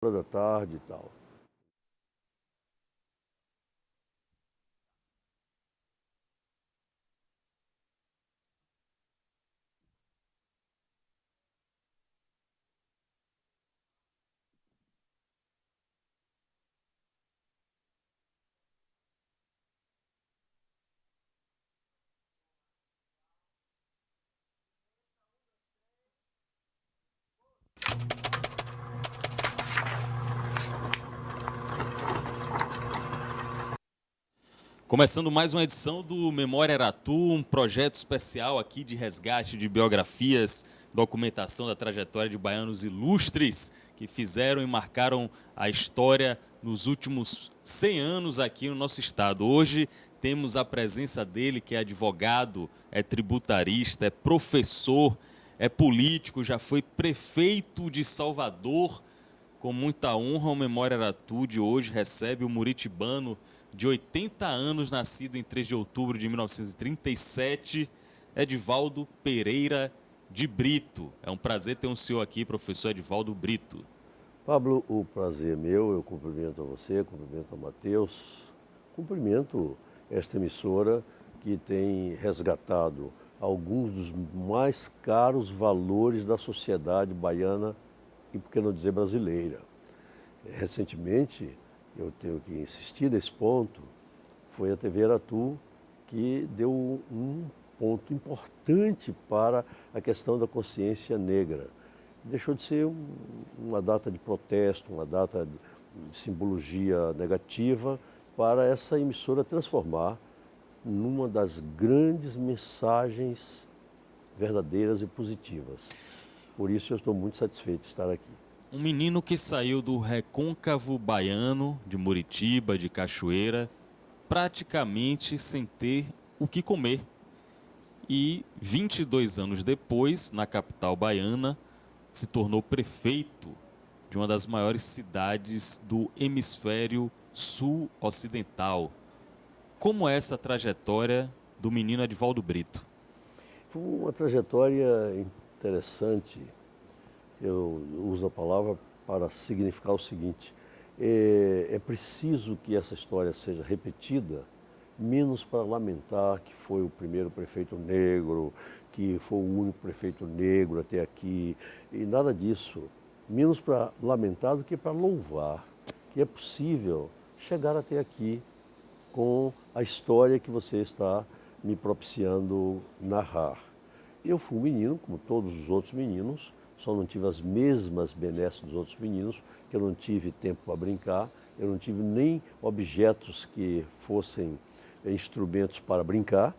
horas da tarde e tal. Começando mais uma edição do Memória Aratu, um projeto especial aqui de resgate de biografias, documentação da trajetória de baianos ilustres que fizeram e marcaram a história nos últimos 100 anos aqui no nosso estado. Hoje temos a presença dele, que é advogado, é tributarista, é professor, é político, já foi prefeito de Salvador. Com muita honra, o Memória Aratu de hoje recebe o muritibano de 80 anos, nascido em 3 de outubro de 1937, Edivaldo Pereira de Brito. É um prazer ter um senhor aqui, professor Edivaldo Brito. Pablo, o prazer é meu, eu cumprimento a você, cumprimento a Matheus, cumprimento esta emissora que tem resgatado alguns dos mais caros valores da sociedade baiana e, por que não dizer, brasileira. Recentemente, eu tenho que insistir nesse ponto, foi a TV Aratu que deu um ponto importante para a questão da consciência negra. Deixou de ser uma data de protesto, uma data de simbologia negativa, para essa emissora transformar numa das grandes mensagens verdadeiras e positivas. Por isso eu estou muito satisfeito de estar aqui. Um menino que saiu do recôncavo baiano, de Muritiba, de Cachoeira, praticamente sem ter o que comer. E 22 anos depois, na capital baiana, se tornou prefeito de uma das maiores cidades do hemisfério sul-ocidental. Como é essa trajetória do menino Edivaldo Brito? Foi uma trajetória interessante. Eu uso a palavra para significar o seguinte: é preciso que essa história seja repetida, menos para lamentar que foi o primeiro prefeito negro, que foi o único prefeito negro até aqui, e nada disso. Menos para lamentar do que para louvar que é possível chegar até aqui com a história que você está me propiciando narrar. Eu fui um menino, como todos os outros meninos, só não tive as mesmas benesses dos outros meninos, que eu não tive tempo para brincar, eu não tive nem objetos que fossem instrumentos para brincar,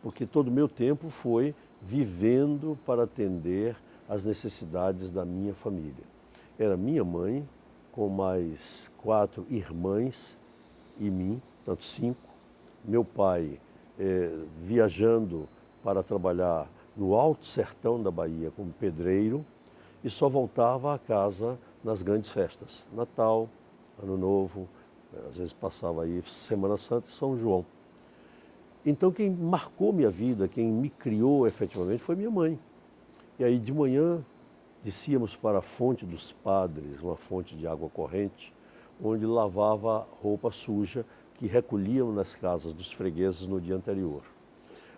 porque todo o meu tempo foi vivendo para atender às necessidades da minha família. Era minha mãe, com mais 4 irmãs e mim, portanto 5. Meu pai viajando para trabalhar no alto sertão da Bahia como pedreiro e só voltava a casa nas grandes festas, Natal, Ano Novo, às vezes passava aí Semana Santa e São João. Então quem marcou minha vida, quem me criou efetivamente foi minha mãe. E aí de manhã descíamos para a fonte dos padres, uma fonte de água corrente, onde lavava roupa suja que recolhíamos nas casas dos fregueses no dia anterior.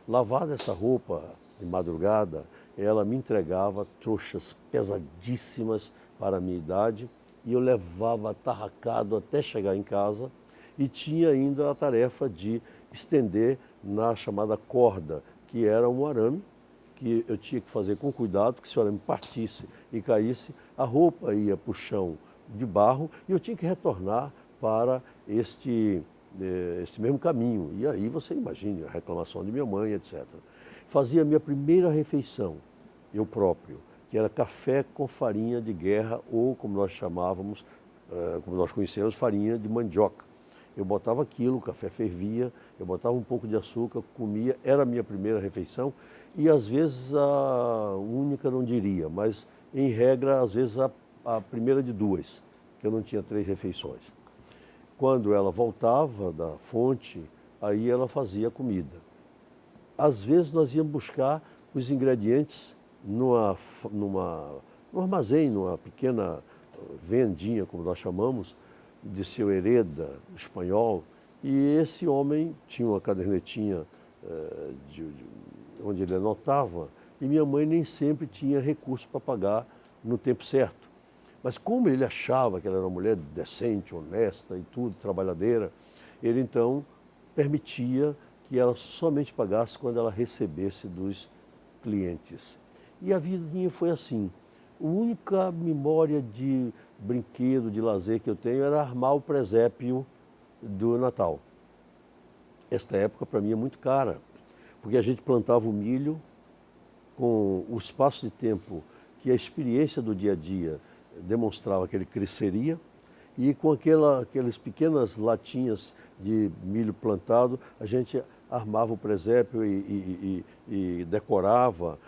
Lavada essa roupa de madrugada, ela me entregava trouxas pesadíssimas para a minha idade e eu levava atarracado até chegar em casa e tinha ainda a tarefa de estender na chamada corda, que era um arame que eu tinha que fazer com cuidado, que se o arame partisse e caísse, a roupa ia para o chão de barro e eu tinha que retornar para este mesmo caminho. E aí você imagine a reclamação de minha mãe, etc. Fazia a minha primeira refeição, eu próprio, que era café com farinha de guerra ou, como nós chamávamos, como nós conhecemos, farinha de mandioca. Eu botava aquilo, o café fervia, eu botava um pouco de açúcar, comia, era a minha primeira refeição e às vezes a única não diria, mas em regra, às vezes a primeira de 2, que eu não tinha 3 refeições. Quando ela voltava da fonte, aí ela fazia comida. Às vezes nós íamos buscar os ingredientes num armazém, numa pequena vendinha, como nós chamamos, de seu hereda espanhol, e esse homem tinha uma cadernetinha onde ele anotava, e minha mãe nem sempre tinha recurso para pagar no tempo certo. Mas como ele achava que ela era uma mulher decente, honesta e tudo, trabalhadeira, ele então permitia que ela somente pagasse quando ela recebesse dos clientes. E a vida minha foi assim. A única memória de brinquedo, de lazer que eu tenho era armar o presépio do Natal. Esta época para mim é muito cara, porque a gente plantava o milho com o espaço de tempo que a experiência do dia a dia demonstrava que ele cresceria, e com aquelas pequenas latinhas de milho plantado, a gente armava o presépio e decorava,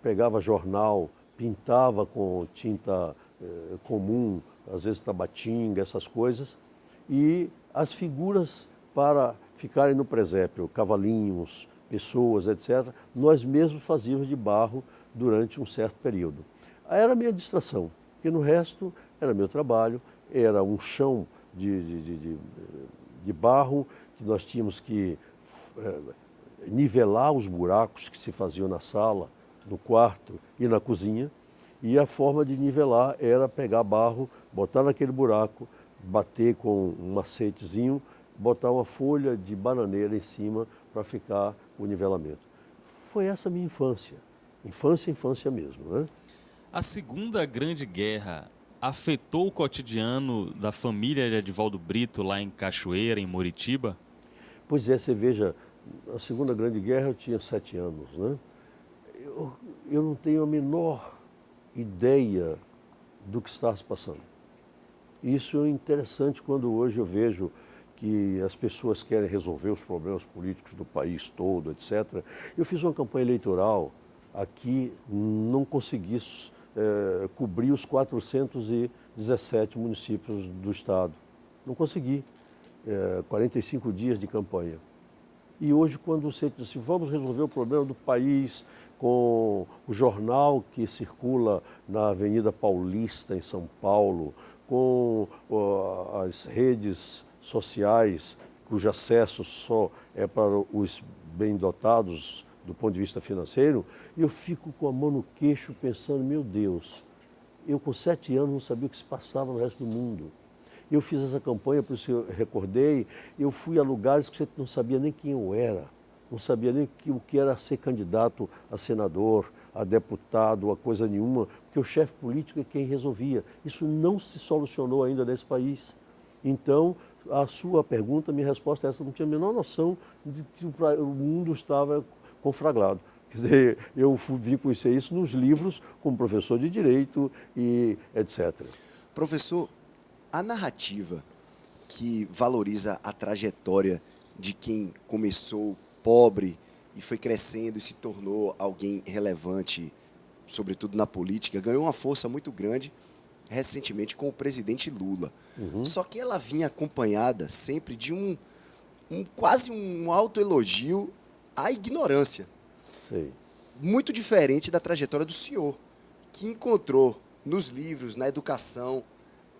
pegava jornal, pintava com tinta comum, às vezes tabatinga, essas coisas, e as figuras para ficarem no presépio, cavalinhos, pessoas, etc., nós mesmos fazíamos de barro durante um certo período. Era a minha distração, porque no resto era meu trabalho, era um chão de barro que nós tínhamos que nivelar os buracos que se faziam na sala, no quarto e na cozinha, e a forma de nivelar era pegar barro, botar naquele buraco, bater com um macetezinho, botar uma folha de bananeira em cima para ficar o nivelamento. Foi essa a minha infância. Infância mesmo, né? A Segunda Grande Guerra afetou o cotidiano da família de Edivaldo Brito lá em Cachoeira, em Muritiba? Pois é, você veja, na Segunda Grande Guerra eu tinha 7 anos, né? Eu não tenho a menor ideia do que está se passando. Isso é interessante quando hoje eu vejo que as pessoas querem resolver os problemas políticos do país todo, etc. Eu fiz uma campanha eleitoral aqui, não consegui cobrir os 417 municípios do estado. Não consegui. 45 dias de campanha. E hoje, quando você diz assim, vamos resolver o problema do país com o jornal que circula na Avenida Paulista, em São Paulo, com as redes sociais, cujo acesso só é para os bem dotados do ponto de vista financeiro, eu fico com a mão no queixo pensando, meu Deus, eu com 7 anos não sabia o que se passava no resto do mundo. Eu fiz essa campanha, por isso eu recordei, eu fui a lugares que você não sabia nem quem eu era, não sabia nem o que era ser candidato a senador, a deputado, a coisa nenhuma, porque o chefe político é quem resolvia. Isso não se solucionou ainda nesse país. Então, a sua pergunta, minha resposta é essa, eu não tinha a menor noção de que o mundo estava conflagrado. Quer dizer, eu vim conhecer isso nos livros como professor de direito e etc. Professor, a narrativa que valoriza a trajetória de quem começou pobre e foi crescendo e se tornou alguém relevante, sobretudo na política, ganhou uma força muito grande recentemente com o presidente Lula. Só que ela vinha acompanhada sempre de quase um autoelogio à ignorância. Sei. Muito diferente da trajetória do senhor, que encontrou nos livros, na educação,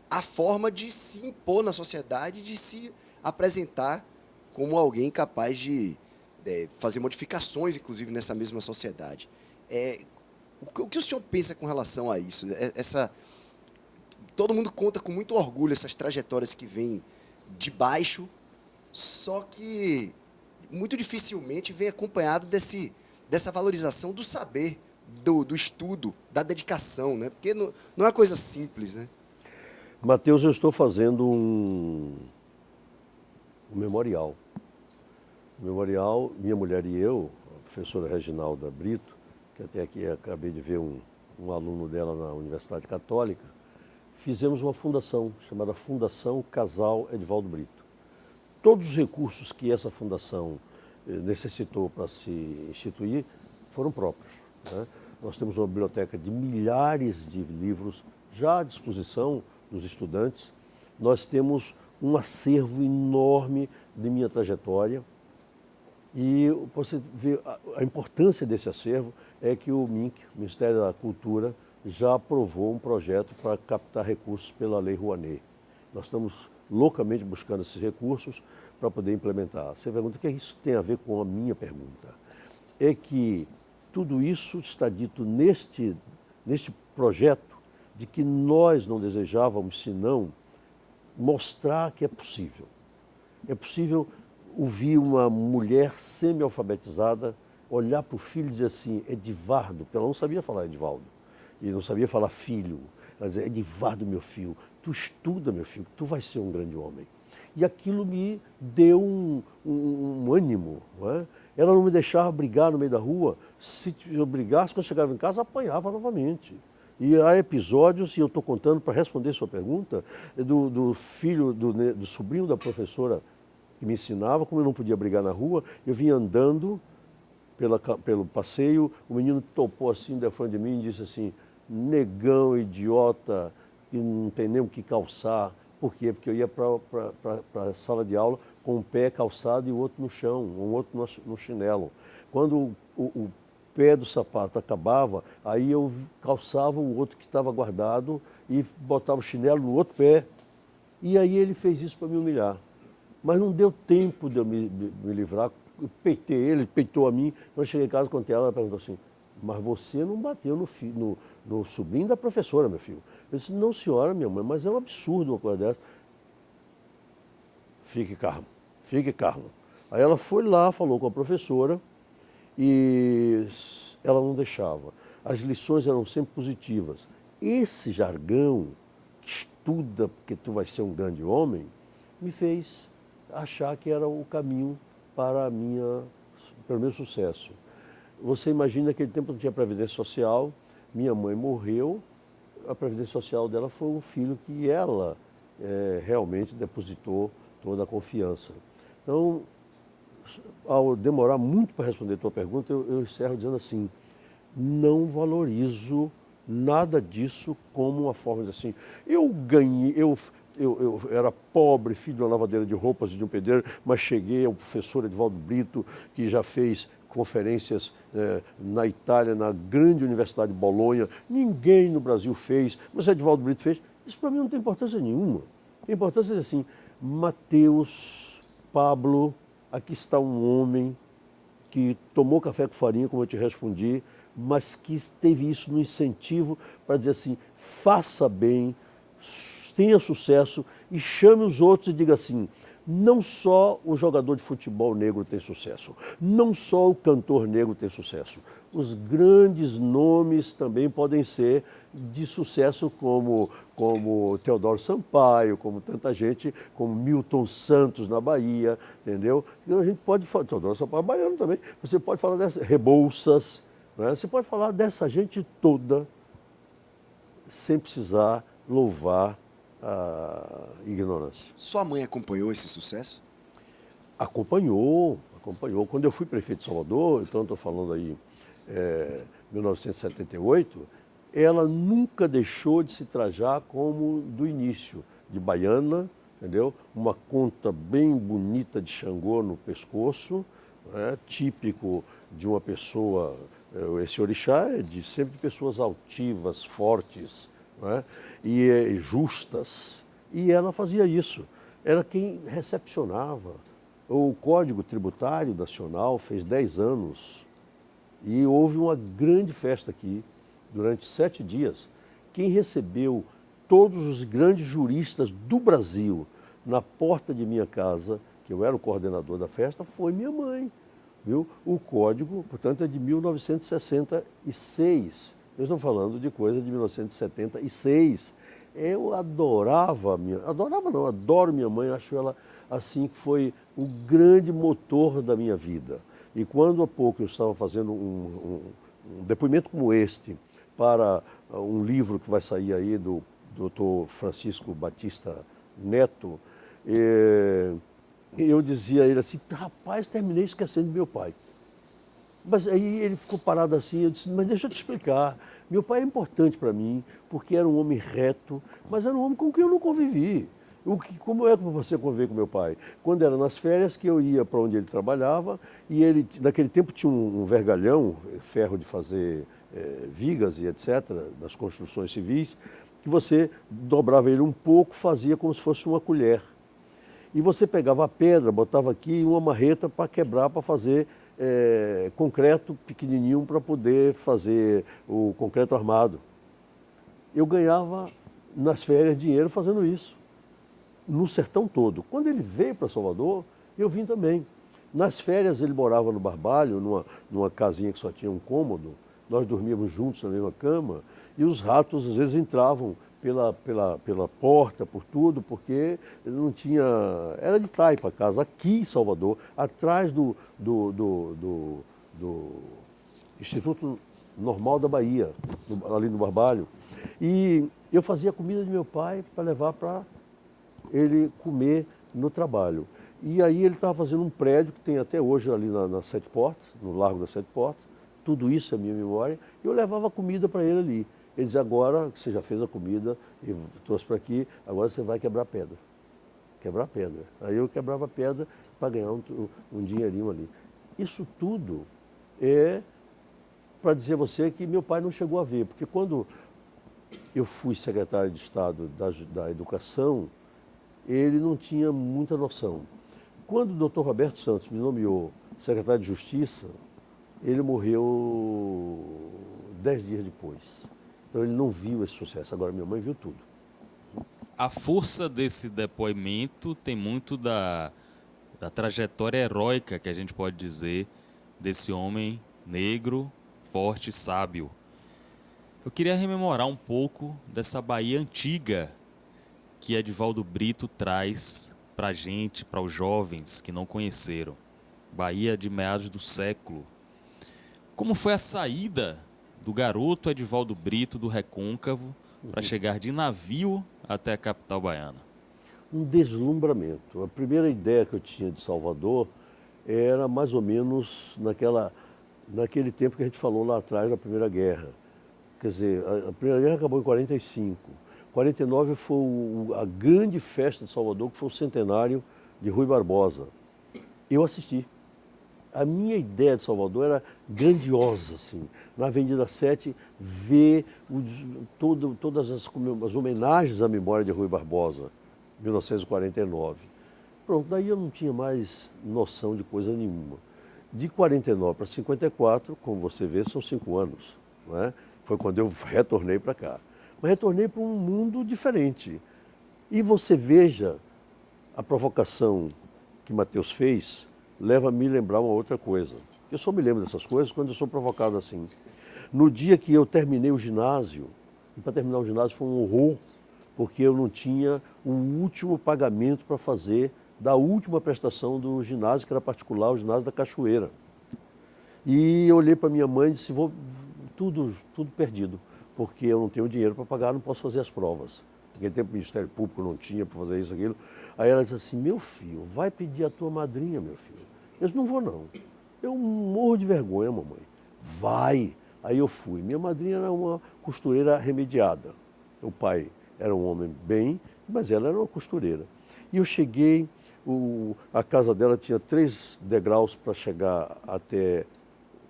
a forma de se impor na sociedade, de se apresentar como alguém capaz de fazer modificações, inclusive, nessa mesma sociedade. O que o senhor pensa com relação a isso? Todo mundo conta com muito orgulho essas trajetórias que vêm de baixo, só que muito dificilmente vem acompanhado dessa valorização do saber, do estudo, da dedicação, né? Porque não é uma coisa simples, né? Mateus, eu estou fazendo um memorial. Um memorial, minha mulher e eu, a professora Reginalda Brito, que até aqui acabei de ver um aluno dela na Universidade Católica, fizemos uma fundação chamada Fundação Casal Edivaldo Brito. Todos os recursos que essa fundação necessitou para se instituir foram próprios, né? Nós temos uma biblioteca de milhares de livros já à disposição dos estudantes. Nós temos um acervo enorme de minha trajetória. E você vê a importância desse acervo é que o MINC, o Ministério da Cultura, já aprovou um projeto para captar recursos pela Lei Rouanet. Nós estamos loucamente buscando esses recursos para poder implementar. Você pergunta o que isso tem a ver com a minha pergunta. É que tudo isso está dito neste projeto de que nós não desejávamos senão mostrar que é possível. É possível ouvir uma mulher semi-alfabetizada olhar para o filho e dizer assim, Edivardo, porque ela não sabia falar Edivaldo, e não sabia falar filho. Ela dizia, Edivardo, meu filho, tu estuda, meu filho, tu vais ser um grande homem. E aquilo me deu um ânimo. Não é? Ela não me deixava brigar no meio da rua. Se eu brigasse, quando chegava em casa, apanhava novamente. E há episódios, e eu estou contando para responder sua pergunta, do filho, do sobrinho da professora que me ensinava, como eu não podia brigar na rua, eu vinha andando pelo passeio, o menino topou assim de frente de mim e disse assim, negão, idiota, que não tem nem o que calçar. Por quê? Porque eu ia para a sala de aula com um pé calçado e o outro no chão, um outro no chinelo. Quando o pé do sapato acabava, aí eu calçava o outro que estava guardado e botava o chinelo no outro pé. E aí ele fez isso para me humilhar. Mas não deu tempo de eu me livrar. Eu peitei ele peitou a mim. Quando eu cheguei em casa, contei ela, ela perguntou assim, mas você não bateu no sobrinho da professora, meu filho. Eu disse, não senhora, minha mãe, mas é um absurdo uma coisa dessa. Fique calmo, fique calmo. Aí ela foi lá, falou com a professora e ela não deixava. As lições eram sempre positivas. Esse jargão, que estuda porque tu vai ser um grande homem, me fez achar que era o caminho para o meu sucesso. Você imagina, naquele tempo não tinha Previdência Social, minha mãe morreu, a Previdência Social dela foi um filho que ela realmente depositou toda a confiança. Então, ao demorar muito para responder a tua pergunta, eu encerro dizendo assim, não valorizo nada disso como uma forma de assim, eu ganhei, eu era pobre, filho de uma lavadeira de roupas e de um pedreiro, mas cheguei ao professor Edivaldo Brito, que já fez conferências na Itália, na grande Universidade de Bolonha. Ninguém no Brasil fez, mas Edivaldo Brito fez. Isso para mim não tem importância nenhuma. Tem importância assim, Mateus, Pablo, aqui está um homem que tomou café com farinha, como eu te respondi, mas que teve isso no incentivo para dizer assim, faça bem, tenha sucesso e chame os outros e diga assim, não só o jogador de futebol negro tem sucesso, não só o cantor negro tem sucesso, os grandes nomes também podem ser de sucesso como Teodoro Sampaio, como tanta gente, como Milton Santos na Bahia, entendeu? E a gente pode falar, Teodoro Sampaio baiano também, você pode falar dessa, Rebouças, né? Você pode falar dessa gente toda sem precisar louvar a ignorância. Sua mãe acompanhou esse sucesso? Acompanhou. Quando eu fui prefeito de Salvador, então estou falando aí 1978, ela nunca deixou de se trajar como do início, de baiana, entendeu? Uma conta bem bonita de Xangô no pescoço, né? Típico de uma pessoa, esse orixá é sempre de pessoas altivas, fortes, né? E justas. E ela fazia isso. Era quem recepcionava. O Código Tributário Nacional fez 10 anos e houve uma grande festa aqui, durante 7 dias. Quem recebeu todos os grandes juristas do Brasil na porta de minha casa, que eu era o coordenador da festa, foi minha mãe. Viu? O código, portanto, é de 1966. Eu estou falando de coisa de 1976. Eu adorava adoro minha mãe, acho ela assim que foi o grande motor da minha vida. E quando há pouco eu estava fazendo um depoimento como este para um livro que vai sair aí do Dr. Francisco Batista Neto, eu dizia a ele assim, rapaz, terminei esquecendo de meu pai. Mas aí ele ficou parado assim, eu disse, mas deixa eu te explicar, meu pai é importante para mim, porque era um homem reto, mas era um homem com quem eu não convivi. Como é que você conviver com meu pai? Quando era nas férias que eu ia para onde ele trabalhava, e ele, naquele tempo tinha um vergalhão, ferro de fazer vigas e etc., das construções civis, que você dobrava ele um pouco, fazia como se fosse uma colher. E você pegava a pedra, botava aqui uma marreta para quebrar, para fazer concreto pequenininho para poder fazer o concreto armado. Eu ganhava nas férias dinheiro fazendo isso, no sertão todo. Quando ele veio para Salvador, eu vim também. Nas férias ele morava no Barbalho, numa casinha que só tinha um cômodo, nós dormíamos juntos na mesma cama, e os ratos às vezes entravam pela porta, por tudo, porque não tinha... Era de taipa a casa, aqui em Salvador, atrás do Instituto Normal da Bahia, ali no Barbalho. E eu fazia comida de meu pai para levar para ele comer no trabalho. E aí ele estava fazendo um prédio que tem até hoje ali nas Sete Portas, no Largo das Sete Portas. Tudo isso é minha memória. E eu levava comida para ele ali. Ele dizia, agora que você já fez a comida e trouxe para aqui, agora você vai quebrar pedra. Quebrar pedra. Aí eu quebrava pedra para ganhar um dinheirinho ali. Isso tudo é para dizer a você que meu pai não chegou a ver. Porque quando eu fui secretário de Estado da Educação, ele não tinha muita noção. Quando o doutor Roberto Santos me nomeou secretário de Justiça, ele morreu 10 dias depois. Então ele não viu esse sucesso. Agora minha mãe viu tudo. A força desse depoimento tem muito da trajetória heróica, que a gente pode dizer, desse homem negro, forte e sábio. Eu queria rememorar um pouco dessa Bahia antiga que Edivaldo Brito traz para a gente, para os jovens que não conheceram. Bahia de meados do século. Como foi a saída do garoto Edivaldo Brito do Recôncavo para chegar de navio até a capital baiana? Um deslumbramento. A primeira ideia que eu tinha de Salvador era mais ou menos naquele tempo que a gente falou lá atrás da Primeira Guerra. Quer dizer, a Primeira Guerra acabou em 45. 49 foi a grande festa de Salvador, que foi o centenário de Rui Barbosa. Eu assisti. A minha ideia de Salvador era grandiosa, assim. Na Avenida 7, ver todas as homenagens à memória de Rui Barbosa, 1949. Pronto, daí eu não tinha mais noção de coisa nenhuma. De 49 para 54, como você vê, são 5 anos, não é? Foi quando eu retornei para cá. Mas retornei para um mundo diferente. E você veja a provocação que Mateus fez, leva a me lembrar uma outra coisa. Eu só me lembro dessas coisas quando eu sou provocado assim. No dia que eu terminei o ginásio, e para terminar o ginásio foi um horror, porque eu não tinha o último pagamento para fazer da última prestação do ginásio, que era particular, o ginásio da Cachoeira. E eu olhei para minha mãe e disse, tudo perdido, porque eu não tenho dinheiro para pagar, não posso fazer as provas. Naquele tempo o Ministério Público não tinha para fazer isso, aquilo. Aí ela disse assim, meu filho, vai pedir a tua madrinha, meu filho. Eu disse, não vou não. Eu morro de vergonha, mamãe. Vai. Aí eu fui. Minha madrinha era uma costureira remediada. O pai era um homem bem, mas ela era uma costureira. E eu cheguei, a casa dela tinha 3 degraus para chegar até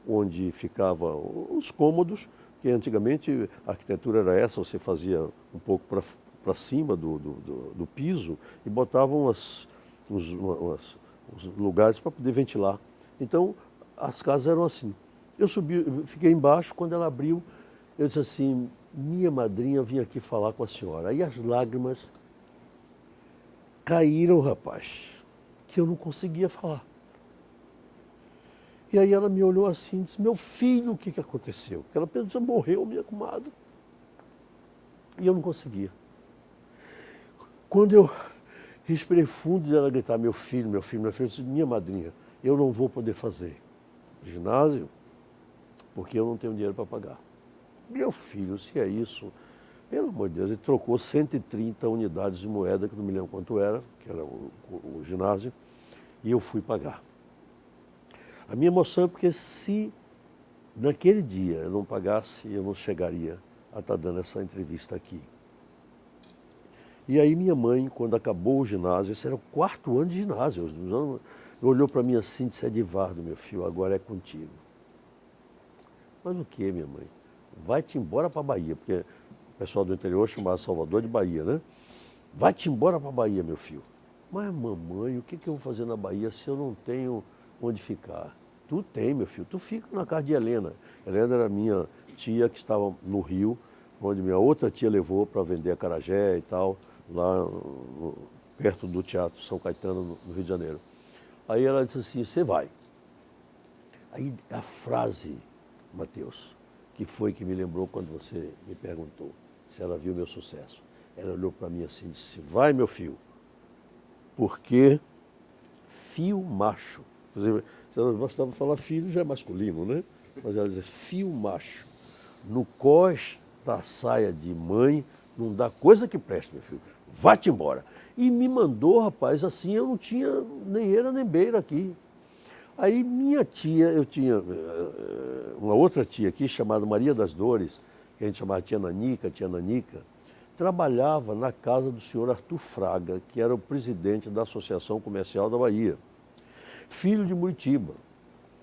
onde ficavam os cômodos, que antigamente a arquitetura era essa, você fazia um pouco para cima do piso e botavam os lugares para poder ventilar. Então, as casas eram assim. Eu subi, fiquei embaixo, quando ela abriu, eu disse assim, minha madrinha vinha aqui falar com a senhora. Aí as lágrimas caíram, rapaz, que eu não conseguia falar. E aí ela me olhou assim e disse, meu filho, o que aconteceu? Porque ela pensou, morreu minha comadre. E eu não conseguia. Quando eu respirei fundo e ela gritar, meu filho, meu filho, meu filho, eu disse, minha madrinha, eu não vou poder fazer ginásio porque eu não tenho dinheiro para pagar. Meu filho, se é isso, pelo amor de Deus, ele trocou 130 unidades de moeda, que não me lembro quanto era, que era o ginásio, e eu fui pagar. A minha emoção é porque se naquele dia eu não pagasse, eu não chegaria a estar dando essa entrevista aqui. E aí minha mãe, quando acabou o ginásio, esse era o 4º ano de ginásio, olhou para mim assim e disse, Edivaldo, meu filho, agora é contigo. Mas o que, minha mãe? vai-te embora para a Bahia, porque o pessoal do interior chamava Salvador de Bahia, né? Vai-te embora para a Bahia, meu filho. Mas, mamãe, o que eu vou fazer na Bahia se eu não tenho onde ficar? Tu tem, meu filho, tu fica na casa de Helena. Helena era minha tia que estava no Rio, onde minha outra tia levou para vender acarajé e tal, lá perto do Teatro São Caetano, no Rio de Janeiro. Aí ela disse assim, você vai. Aí a frase, Matheus, que foi que me lembrou quando você me perguntou se ela viu meu sucesso. Ela olhou para mim assim e disse, vai, meu filho, porque fio macho. Inclusive, se ela bastava falar filho, já é masculino, né? Mas ela dizia, fio macho, no cós da saia de mãe, não dá coisa que preste, meu filho. Vai-te embora. E me mandou, rapaz, assim, eu não tinha nem eira nem beira aqui. Aí minha tia, eu tinha uma outra tia aqui, chamada Maria das Dores, que a gente chamava tia Nanica, trabalhava na casa do senhor Arthur Fraga, que era o presidente da Associação Comercial da Bahia. Filho de Muritiba.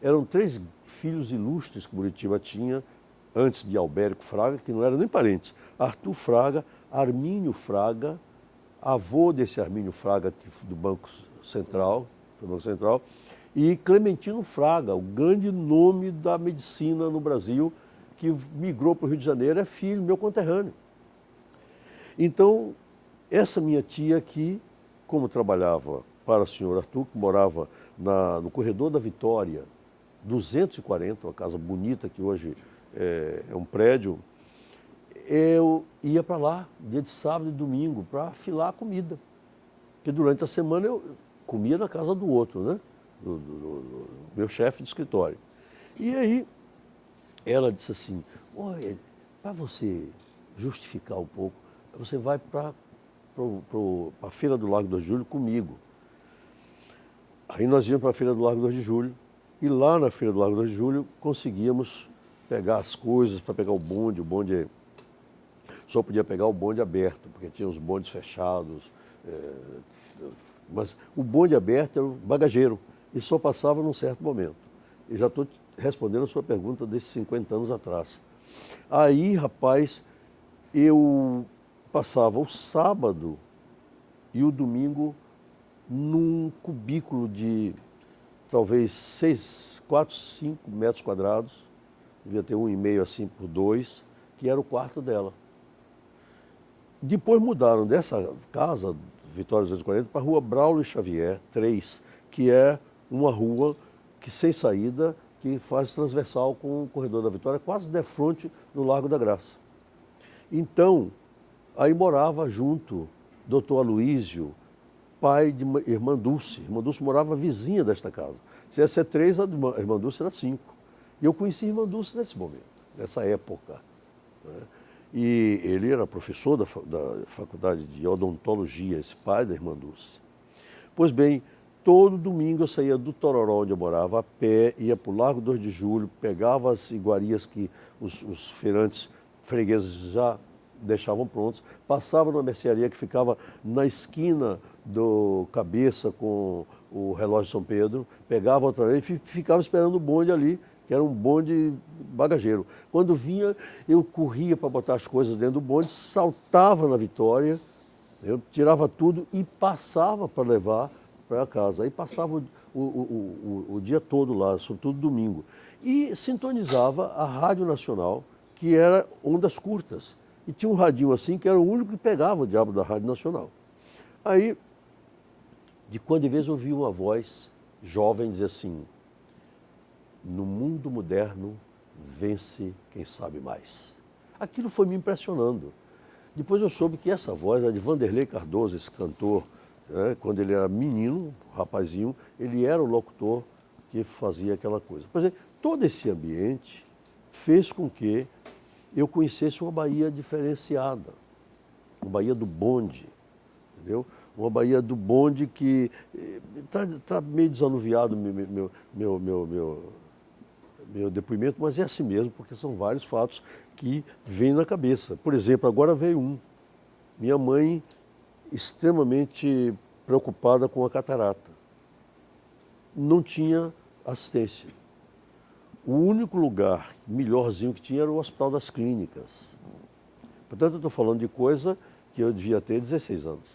Eram 3 filhos ilustres que Muritiba tinha, antes de Albérico Fraga, que não eram nem parentes. Arthur Fraga, Armínio Fraga, avô desse Armínio Fraga do Banco Central, e Clementino Fraga, o grande nome da medicina no Brasil, que migrou para o Rio de Janeiro, é filho, meu conterrâneo. Então, essa minha tia aqui, como trabalhava para o senhor Arthur, que morava no Corredor da Vitória, 240, uma casa bonita que hoje é um prédio, eu ia para lá, dia de sábado e domingo, para afilar a comida. Porque durante a semana eu comia na casa do outro, né? Do meu chefe de escritório. E aí, ela disse assim, olha, para você justificar um pouco, você vai para a Feira do Largo 2 de Julho comigo. Aí nós íamos para a Feira do Largo 2 de Julho, e lá na Feira do Largo 2 de Julho conseguíamos pegar as coisas para pegar o bonde só podia pegar o bonde aberto, porque tinha os bondes fechados, mas o bonde aberto era o bagageiro, e só passava num certo momento. E já estou respondendo a sua pergunta desses 50 anos atrás. Aí, rapaz, eu passava o sábado e o domingo num cubículo de talvez 6, 4, 5 metros quadrados, devia ter 1,5 assim por 2, que era o quarto dela. Depois mudaram dessa casa, Vitória 240, para a rua Braulio Xavier 3, que é uma rua que sem saída, que faz transversal com o Corredor da Vitória, quase de frente no Largo da Graça. Então, aí morava junto doutor Aloísio, pai de irmã Dulce. Irmã Dulce morava vizinha desta casa. Se ia ser 3, a irmã Dulce era 5. E eu conheci a irmã Dulce nesse momento, nessa época, né? E ele era professor da faculdade de odontologia, esse pai da irmã Dulce. Pois bem, todo domingo eu saía do Tororó, onde eu morava, a pé, ia para o Largo 2 de Julho, pegava as iguarias que os feirantes fregueses já deixavam prontos, passava numa mercearia que ficava na esquina do Cabeça com o relógio São Pedro, pegava outra vez e ficava esperando o bonde ali, que era um bonde bagageiro. Quando vinha, eu corria para botar as coisas dentro do bonde, saltava na Vitória, eu tirava tudo e passava para levar para casa. Aí passava o dia todo lá, sobretudo domingo. E sintonizava a Rádio Nacional, que era ondas curtas. E tinha um radinho assim, que era o único que pegava o diabo da Rádio Nacional. Aí, de quando em vez eu ouvi uma voz jovem dizer assim, no mundo moderno, vence quem sabe mais. Aquilo foi me impressionando. Depois eu soube que essa voz era de Vanderlei Cardoso, esse cantor, né? Quando ele era menino, rapazinho, ele era o locutor que fazia aquela coisa. Por exemplo, todo esse ambiente fez com que eu conhecesse uma Bahia diferenciada, uma Bahia do bonde, entendeu? Uma Bahia do bonde que está meio desanuviado meu depoimento, mas é assim mesmo, porque são vários fatos que vêm na cabeça. Por exemplo, agora veio um. Minha mãe extremamente preocupada com a catarata. Não tinha assistência. O único lugar melhorzinho que tinha era o Hospital das Clínicas. Portanto, eu estou falando de coisa que eu devia ter 16 anos.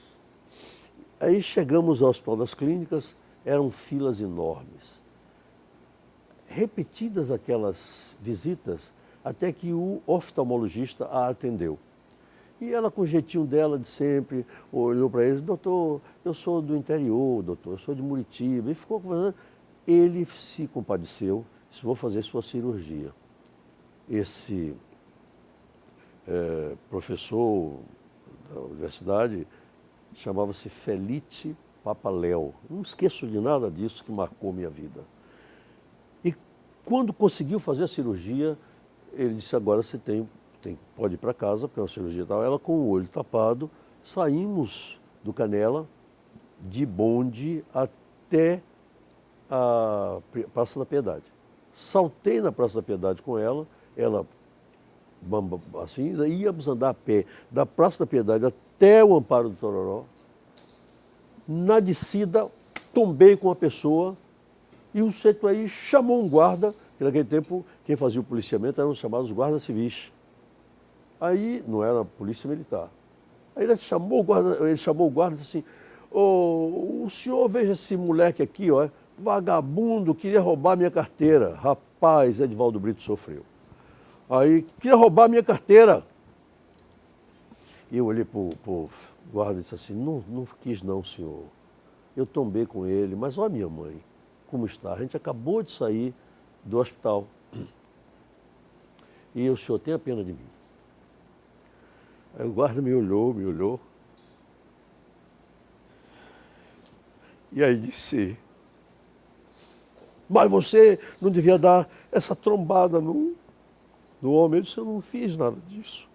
Aí chegamos ao Hospital das Clínicas, eram filas enormes. Repetidas aquelas visitas, até que o oftalmologista a atendeu. E ela, com o jeitinho dela de sempre, olhou para ele e disse: doutor, eu sou do interior, doutor, eu sou de Muritiba. E ficou conversando. Ele se compadeceu, disse: vou fazer sua cirurgia. Esse professor da universidade chamava-se Felice Papaléu. Não esqueço de nada disso, que marcou minha vida. E quando conseguiu fazer a cirurgia, ele disse: agora você pode ir para casa, porque é uma cirurgia e tal. Ela, com o olho tapado, saímos do Canela de bonde até a Praça da Piedade. Saltei na Praça da Piedade com ela assim, íamos andar a pé da Praça da Piedade até o Amparo do Tororó. Na descida, tombei com uma pessoa e o sujeito aí chamou um guarda, que naquele tempo quem fazia o policiamento eram os chamados guardas civis. Aí não era polícia militar. Aí ele chamou o guarda e disse assim: o senhor, veja esse moleque aqui, ó, vagabundo, queria roubar minha carteira. Rapaz, Edivaldo Brito sofreu. Aí, queria roubar minha carteira. E eu olhei para o guarda e disse assim: não quis não, senhor. Eu tombei com ele, mas olha a minha mãe, como está. A gente acabou de sair do hospital. E o senhor tem a pena de mim. Aí o guarda me olhou. E aí disse: mas você não devia dar essa trombada no homem. Eu disse: eu não fiz nada disso.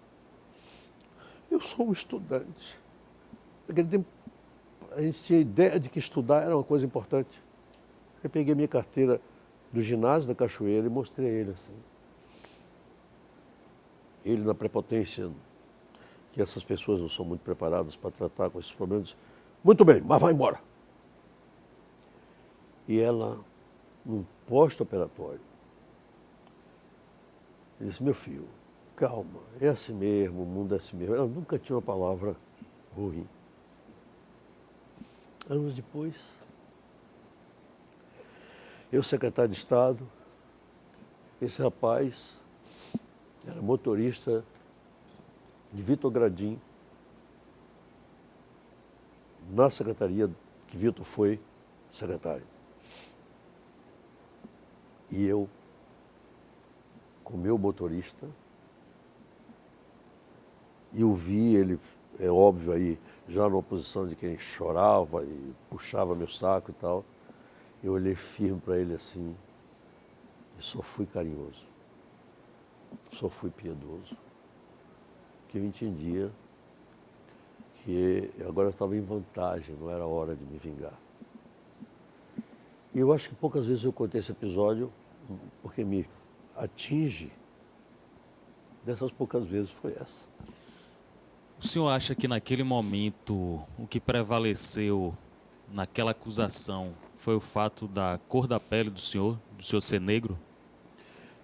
Eu sou um estudante. Naquele tempo, a gente tinha ideia de que estudar era uma coisa importante. Eu peguei minha carteira do ginásio da Cachoeira e mostrei a ele assim. Ele, na prepotência, que essas pessoas não são muito preparadas para tratar com esses problemas, disse: muito bem, mas vai embora. E ela, num pós-operatório, ele disse: meu filho, calma, é assim mesmo, o mundo é assim mesmo. Ela nunca tinha uma palavra ruim. Anos depois, eu, secretário de Estado, esse rapaz era motorista de Vitor Gradim, na secretaria que Vitor foi secretário. E eu, com o meu motorista, e eu vi ele, é óbvio aí, já numa posição de quem chorava e puxava meu saco e tal. Eu olhei firme para ele assim, e só fui carinhoso, só fui piedoso, porque eu entendia que agora eu estava em vantagem, não era hora de me vingar. E eu acho que poucas vezes eu contei esse episódio, porque me atinge. Dessas poucas vezes foi essa. O senhor acha que naquele momento o que prevaleceu naquela acusação foi o fato da cor da pele do senhor ser negro?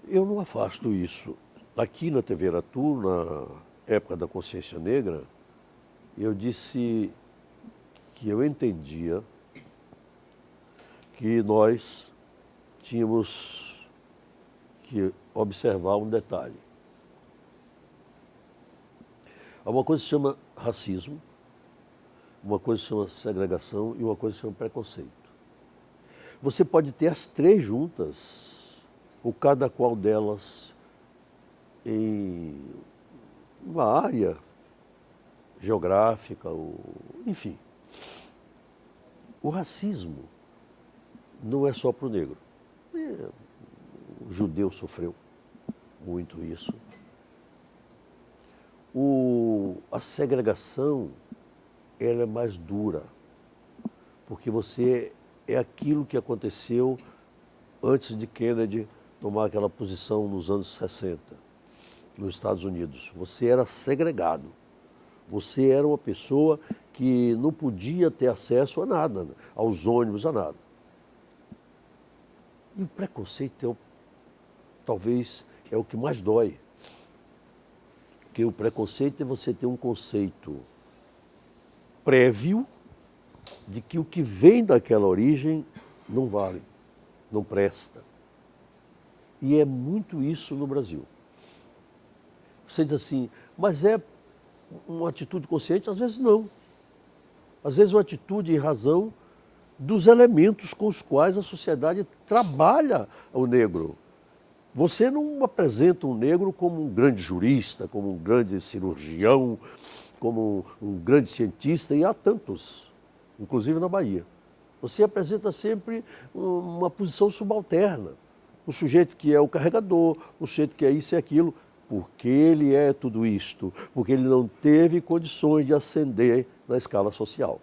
Eu não afasto isso. Aqui na TV Aratu, na época da Consciência Negra, eu disse que eu entendia que nós tínhamos que observar um detalhe. Há uma coisa que se chama racismo, uma coisa que se chama segregação e uma coisa que se chama preconceito. Você pode ter as três juntas, ou cada qual delas em uma área geográfica, enfim. O racismo não é só para o negro. O judeu sofreu muito isso. A segregação, ela é mais dura, porque é aquilo que aconteceu antes de Kennedy tomar aquela posição nos anos 60, nos Estados Unidos. Você era segregado. Você era uma pessoa que não podia ter acesso a nada, aos ônibus, a nada. E o preconceito talvez é o que mais dói. Porque o preconceito é você ter um conceito prévio de que o que vem daquela origem não vale, não presta. E é muito isso no Brasil. Você diz assim, mas é uma atitude consciente? Às vezes não. Às vezes é uma atitude em razão dos elementos com os quais a sociedade trabalha o negro. Você não apresenta um negro como um grande jurista, como um grande cirurgião, como um grande cientista, e há tantos, inclusive na Bahia. Você apresenta sempre uma posição subalterna. O sujeito que é o carregador, o sujeito que é isso e aquilo, porque ele é tudo isto, porque ele não teve condições de ascender na escala social.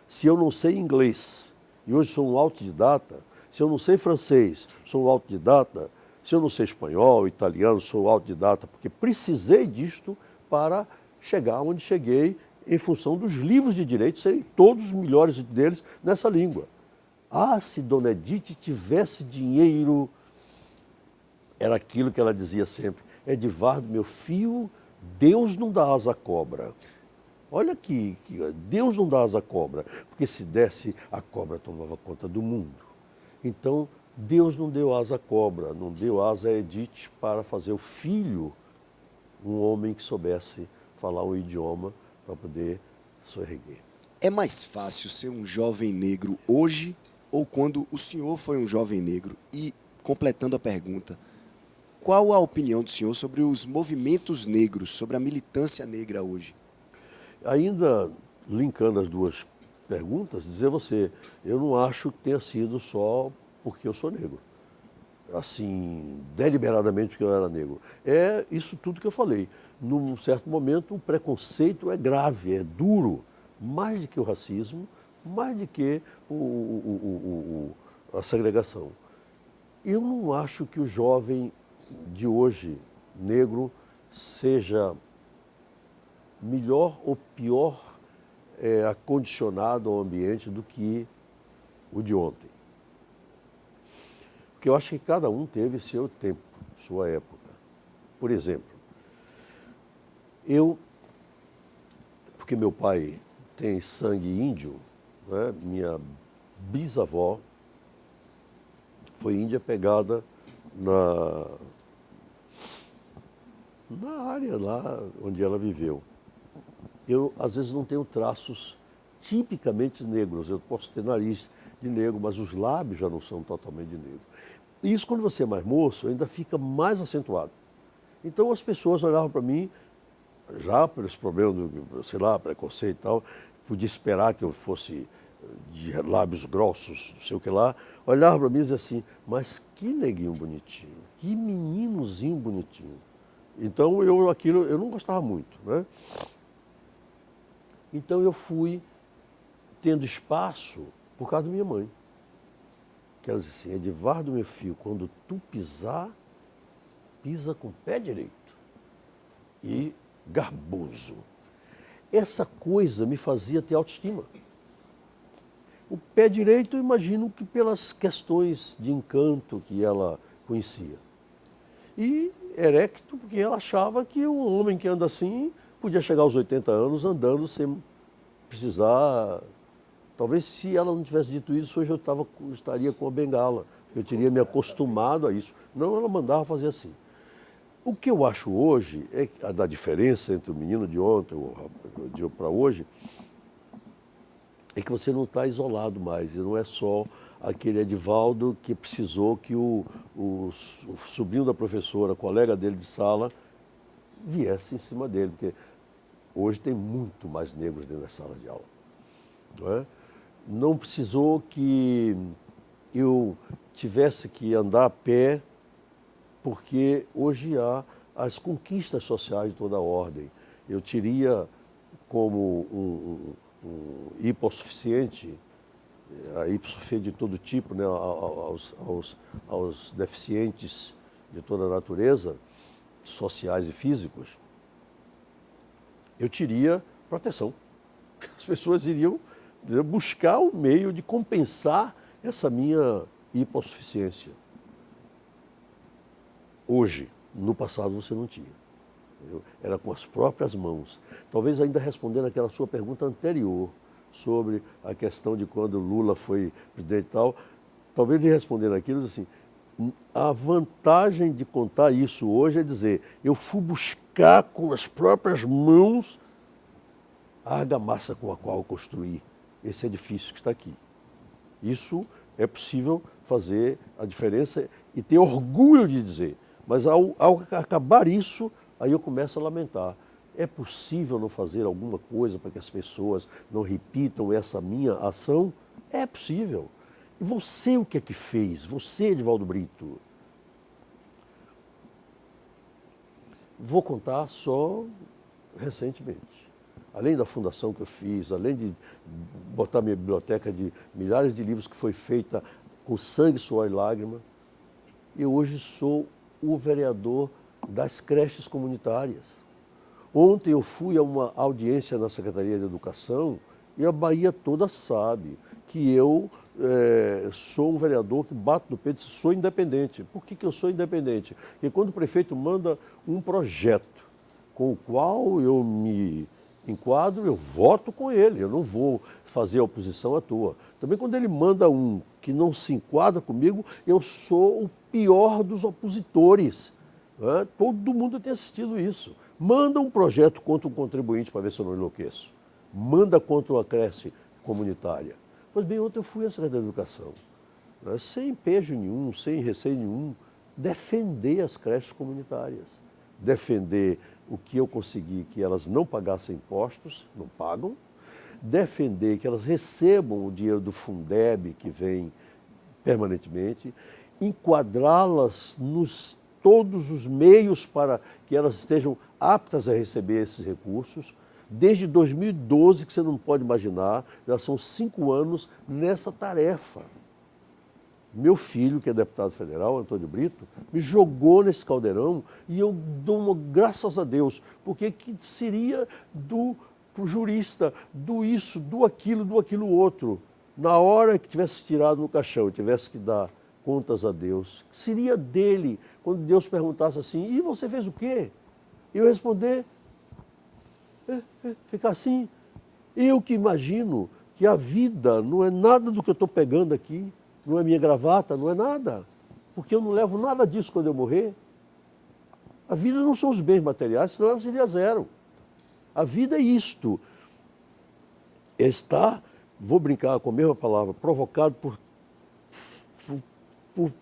Se eu não sei inglês, e hoje sou um autodidata, se eu não sei francês, sou um autodidata, se eu não sei espanhol, italiano, sou autodidata, porque precisei disto para chegar onde cheguei em função dos livros de direito serem todos os melhores deles nessa língua. Ah, se Dona Edith tivesse dinheiro, era aquilo que ela dizia sempre, Edivardo, meu filho, Deus não dá asa à cobra. Olha aqui, Deus não dá asa à cobra, porque se desse, a cobra tomava conta do mundo. Então, Deus não deu asa à cobra, não deu asa a Edith para fazer o filho um homem que soubesse falar um idioma para poder soerguer. É mais fácil ser um jovem negro hoje ou quando o senhor foi um jovem negro? E, completando a pergunta, qual a opinião do senhor sobre os movimentos negros, sobre a militância negra hoje? Ainda linkando as duas perguntas, dizer a você, eu não acho que tenha sido só porque eu sou negro. Assim, deliberadamente porque eu era negro. É isso tudo que eu falei. Num certo momento, o preconceito é grave, é duro, mais do que o racismo, mais do que a segregação. Eu não acho que o jovem de hoje, negro, seja melhor ou pior acondicionado ao ambiente do que o de ontem. Porque eu acho que cada um teve seu tempo, sua época. Por exemplo, porque meu pai tem sangue índio, né? Minha bisavó foi índia pegada na área lá onde ela viveu. Eu, às vezes, não tenho traços tipicamente negros. Eu posso ter nariz de negro, mas os lábios já não são totalmente de negro. E isso, quando você é mais moço, ainda fica mais acentuado. Então, as pessoas olhavam para mim, já por esse problema do, sei lá, preconceito e tal, podia esperar que eu fosse de lábios grossos, não sei o que lá, olhavam para mim e diziam assim, mas que neguinho bonitinho, que meninozinho bonitinho. Então, eu não gostava muito, né? Então eu fui tendo espaço por causa da minha mãe. Que ela dizia assim, Edivardo, meu filho, quando tu pisar, pisa com o pé direito. E garboso. Essa coisa me fazia ter autoestima. O pé direito, eu imagino que pelas questões de encanto que ela conhecia. E erecto, porque ela achava que um homem que anda assim podia chegar aos 80 anos andando sem precisar. Talvez se ela não tivesse dito isso, hoje eu estaria com a bengala. Eu teria me acostumado a isso. Não, ela mandava fazer assim. O que eu acho hoje, da diferença entre o menino de ontem de para hoje, é que você não está isolado mais. E não é só aquele Edivaldo que precisou que o sobrinho da professora, colega dele de sala, viesse em cima dele. Porque hoje tem muito mais negros dentro das salas de aula. Não é? Não precisou que eu tivesse que andar a pé, porque hoje há as conquistas sociais de toda a ordem. Eu teria como um hipossuficiente, a hipossuficiente de todo tipo, né, aos deficientes de toda a natureza, sociais e físicos, eu teria proteção. As pessoas iriam buscar um meio de compensar essa minha hipossuficiência. hoje. No passado você não tinha. Entendeu? Era com as próprias mãos. Talvez ainda respondendo aquela sua pergunta anterior sobre a questão de quando Lula foi presidente e tal, talvez lhe respondendo aquilo assim, a vantagem de contar isso hoje é dizer, eu fui buscar com as próprias mãos a argamassa com a qual eu construí esse edifício que está aqui. Isso é possível fazer a diferença e ter orgulho de dizer. Mas ao acabar isso, aí eu começo a lamentar. É possível não fazer alguma coisa para que as pessoas não repitam essa minha ação? É possível. E você o que é que fez? Você, Edivaldo Brito? Vou contar só recentemente. Além da fundação que eu fiz, além de botar minha biblioteca de milhares de livros que foi feita com sangue, suor e lágrima, eu hoje sou o vereador das creches comunitárias. Ontem eu fui a uma audiência na Secretaria de Educação e a Bahia toda sabe que eu sou um vereador que bato no peito e sou independente. Por que eu sou independente? Porque quando o prefeito manda um projeto com o qual eu me enquadro, eu voto com ele, eu não vou fazer oposição à toa. Também quando ele manda um que não se enquadra comigo, eu sou o pior dos opositores. Né? Todo mundo tem assistido isso. Manda um projeto contra um contribuinte para ver se eu não enlouqueço. Manda contra uma creche comunitária. Pois bem, ontem eu fui à Secretaria de Educação, né? Sem pejo nenhum, sem receio nenhum, defender as creches comunitárias. Defender o que eu consegui, que elas não pagassem impostos, não pagam, defender que elas recebam o dinheiro do Fundeb, que vem permanentemente, enquadrá-las nos todos os meios para que elas estejam aptas a receber esses recursos. Desde 2012, que você não pode imaginar, já são 5 anos nessa tarefa. Meu filho, que é deputado federal, Antônio Brito, me jogou nesse caldeirão e eu dou graças a Deus, porque que seria do jurista, do isso, do aquilo outro, na hora que tivesse tirado no caixão e tivesse que dar contas a Deus, seria dele, quando Deus perguntasse assim, e você fez o quê? E eu responder, ficar assim, eu que imagino que a vida não é nada do que eu estou pegando aqui, não é minha gravata, não é nada, porque eu não levo nada disso quando eu morrer. A vida não são os bens materiais, senão ela seria zero. A vida é isto. Está, vou brincar com a mesma palavra, provocado por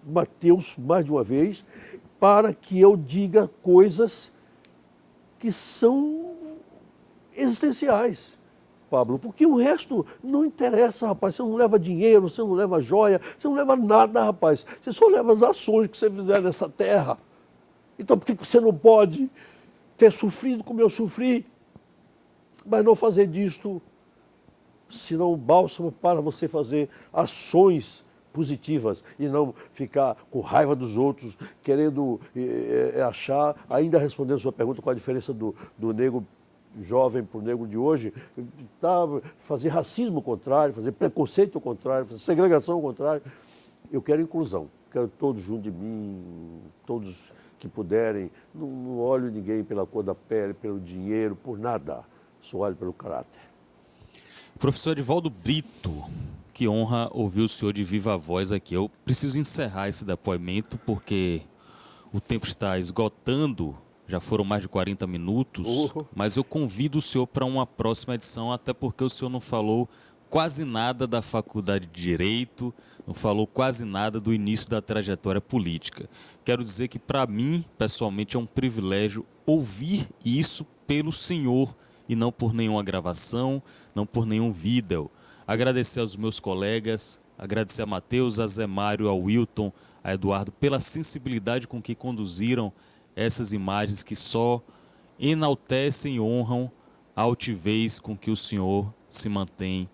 Mateus mais de uma vez, para que eu diga coisas que são existenciais, Pablo, porque o resto não interessa, rapaz. Você não leva dinheiro, você não leva joia, você não leva nada, rapaz. Você só leva as ações que você fizer nessa terra. Então por que você não pode ter sofrido como eu sofri, mas não fazer disto, senão um bálsamo para você fazer ações positivas e não ficar com raiva dos outros, querendo achar, ainda respondendo a sua pergunta, qual a diferença do negro jovem para o negro de hoje, fazer racismo contrário, fazer preconceito contrário, fazer segregação contrária. Eu quero inclusão, quero todos junto de mim, todos que puderem, não olho ninguém pela cor da pele, pelo dinheiro, por nada, só olho pelo caráter. Professor Edivaldo Brito, que honra ouvir o senhor de viva voz aqui. Eu preciso encerrar esse depoimento porque o tempo está esgotando. Já foram mais de 40 minutos, mas eu convido o senhor para uma próxima edição, até porque o senhor não falou quase nada da Faculdade de Direito, não falou quase nada do início da trajetória política. Quero dizer que, para mim, pessoalmente, é um privilégio ouvir isso pelo senhor e não por nenhuma gravação, não por nenhum vídeo. Agradecer aos meus colegas, agradecer a Mateus, a Zé Mário, a Wilton, a Eduardo, pela sensibilidade com que conduziram essas imagens que só enaltecem e honram a altivez com que o senhor se mantém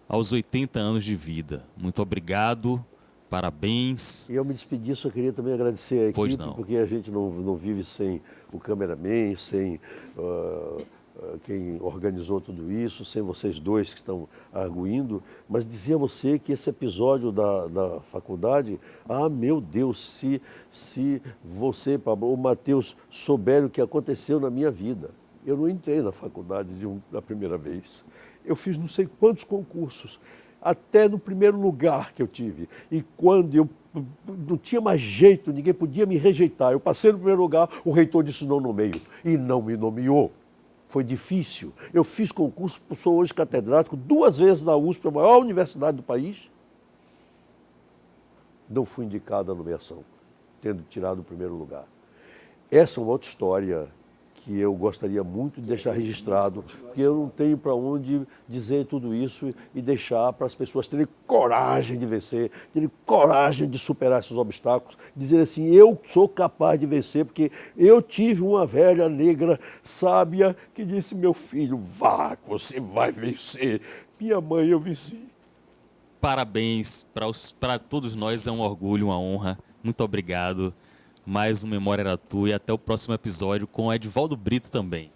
aos 80 anos de vida. Muito obrigado, parabéns. E eu me despedi, só queria também agradecer a equipe, porque a gente não vive sem o cameraman, sem quem organizou tudo isso, sem vocês dois que estão arguindo, mas dizer a você que esse episódio da faculdade, meu Deus, se você, Pablo, ou Matheus, souberem o que aconteceu na minha vida. Eu não entrei na faculdade da primeira vez. Eu fiz não sei quantos concursos, até no primeiro lugar que eu tive. E quando eu não tinha mais jeito, ninguém podia me rejeitar. Eu passei no primeiro lugar, o reitor disse não nomeio. E não me nomeou. Foi difícil. Eu fiz concurso, sou hoje catedrático, 2 vezes na USP, a maior universidade do país. Não fui indicado à nomeação, tendo tirado o primeiro lugar. Essa é uma outra história que eu gostaria muito de deixar registrado, porque eu não tenho para onde dizer tudo isso e deixar para as pessoas terem coragem de vencer, terem coragem de superar esses obstáculos, dizer assim, eu sou capaz de vencer, porque eu tive uma velha negra sábia que disse, meu filho, vá, você vai vencer. Minha mãe, eu venci. Parabéns, para todos nós é um orgulho, uma honra. Muito obrigado. Mais um Memória Era Tua e até o próximo episódio com o Edivaldo Brito também.